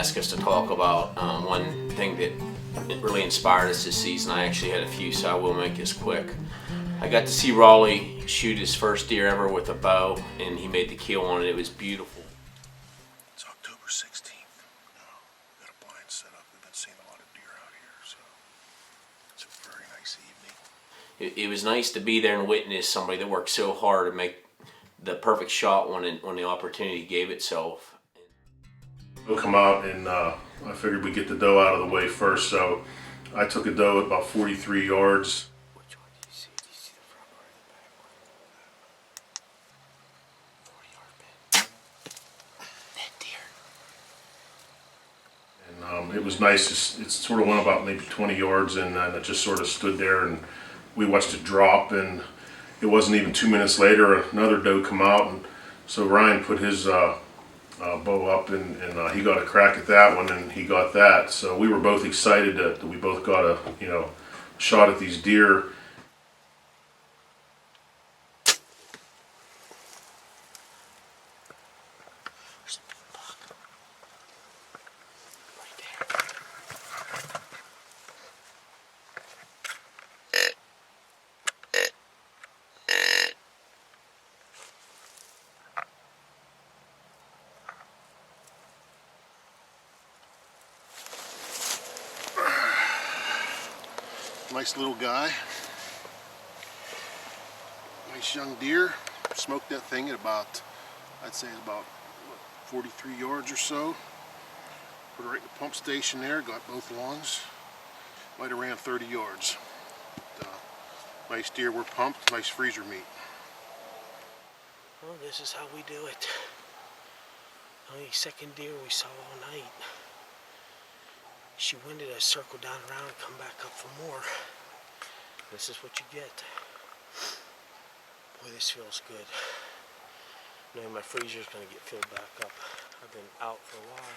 asked us to talk about one thing that really inspired us this season. I actually had a few, so I will make this quick. I got to see Raleigh shoot his first deer ever with a bow, and he made the kill on it. It was beautiful. It's October 16th. Got a blind set up. We've been seeing a lot of deer out here, so it's a very nice evening. It was nice to be there and witness somebody that worked so hard to make the perfect shot when the opportunity gave itself. We'll come out and I figured we'd get the doe out of the way first, so I took a doe at about 43 yards. Which one do you see? Do you see the front or the back one? 40-yard pin. That deer. And it was nice. It sort of went about maybe 20 yards, and then it just sort of stood there, and we watched it drop, and it wasn't even 2 minutes later another doe come out, and so Ryan put his bow up, and he got a crack at that one, and he got that. So we were both excited that we both got a shot at these deer. Nice little guy. Nice young deer. Smoked that thing at about, I'd say about 43 yards or so. Put it right in the pump station there, got both lungs. Might have ran 30 yards. But, nice deer, we're pumped, nice freezer meat. Well, this is how we do it. Only second deer we saw all night. She winded us, circle down around, and come back up for more. This is what you get. Boy, this feels good. Now my freezer's gonna get filled back up. I've been out for a while.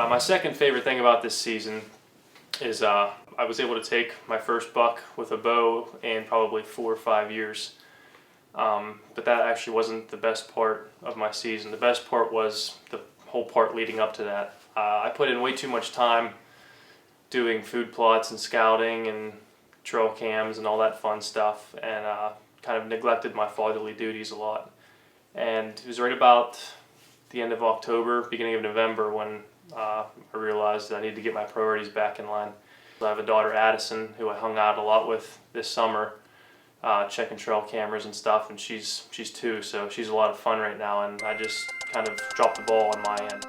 My second favorite thing about this season is I was able to take my first buck with a bow in probably 4 or 5 years. But that actually wasn't the best part of my season. The best part was the whole part leading up to that. I put in way too much time doing food plots and scouting and trail cams and all that fun stuff, and kind of neglected my fatherly duties a lot. And it was right about the end of October, beginning of November, when I realized that I needed to get my priorities back in line. I have a daughter, Addison, who I hung out a lot with this summer, checking trail cameras and stuff, and she's 2, so she's a lot of fun right now, and I just kind of dropped the ball on my end.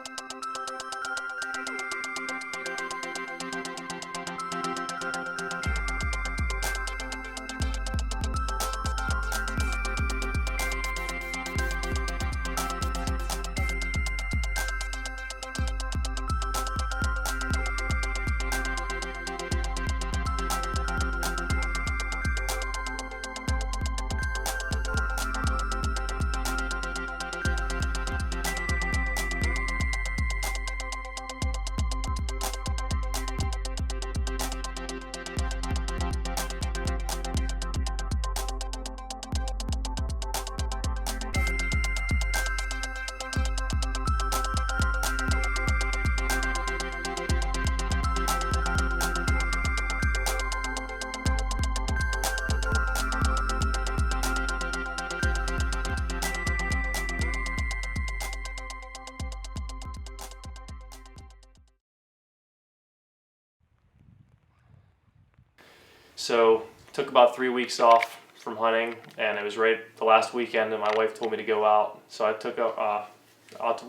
So took about 3 weeks off from hunting, and it was right the last weekend, and my wife told me to go out. So I took out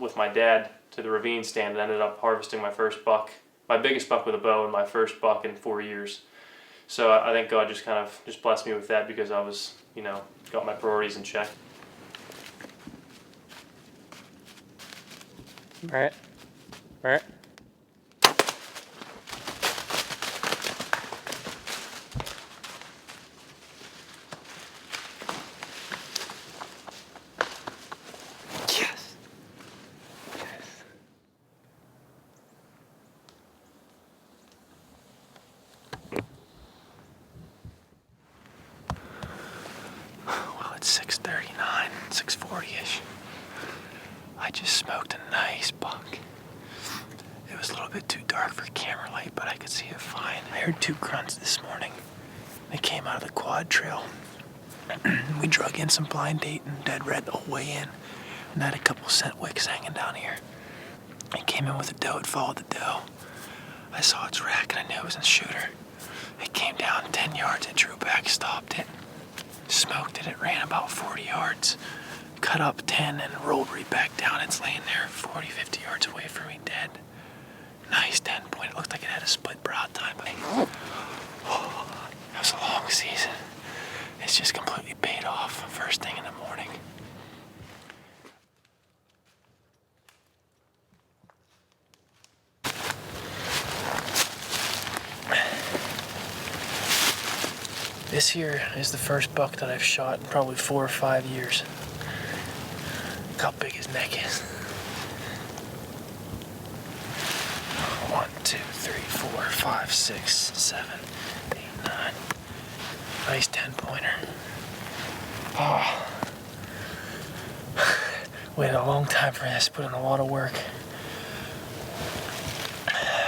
with my dad to the ravine stand and ended up harvesting my first buck my biggest buck with a bow and my first buck in 4 years. So I think God just kind of just blessed me with that because I was, got my priorities in check. Right. Right. Yes. Yes. Well, it's 6:39, 6:40-ish. I just smoked a nice buck. It was a little bit too dark for camera light, but I could see it fine. I heard 2 grunts this morning. They came out of the quad trail. We drug in some blind date and dead red the whole way in. And I had a couple scent wicks hanging down here. It came in with a doe, it followed the doe. I saw its rack and I knew it was a shooter. It came down 10 yards, it drew back, stopped it, smoked it, it ran about 40 yards, cut up 10 and rolled right back down. It's laying there 40, 50 yards away from me, dead. Nice 10 point, it looked like it had a split brow time. But that was a long season. It's just completely paid off first thing in the morning. This here is the first buck that I've shot in probably 4 or 5 years. Look how big his neck is. 1, 2, 3, 4, 5, 6, 7, 8, 9. Nice 10-pointer. Oh. Waited a long time for this, put in a lot of work.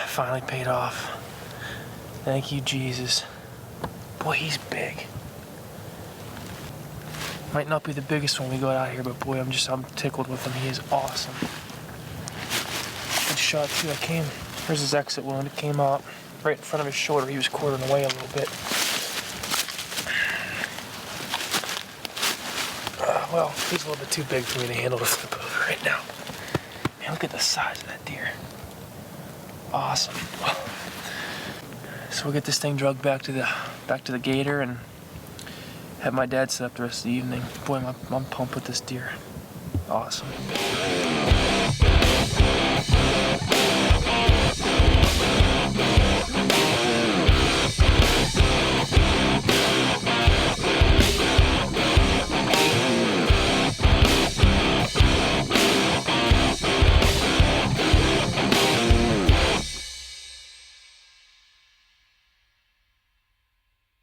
Finally paid off. Thank you, Jesus. Boy, he's big. Might not be the biggest one we got out here, but boy, I'm tickled with him. He is awesome. Good shot too. Here's his exit wound. It came out right in front of his shoulder. He was quartering away a little bit. Well, he's a little bit too big for me to handle the flip over right now. Man, look at the size of that deer. Awesome. So we'll get this thing drugged back to the gator and have my dad set up the rest of the evening. Boy, I'm pumped with this deer. Awesome.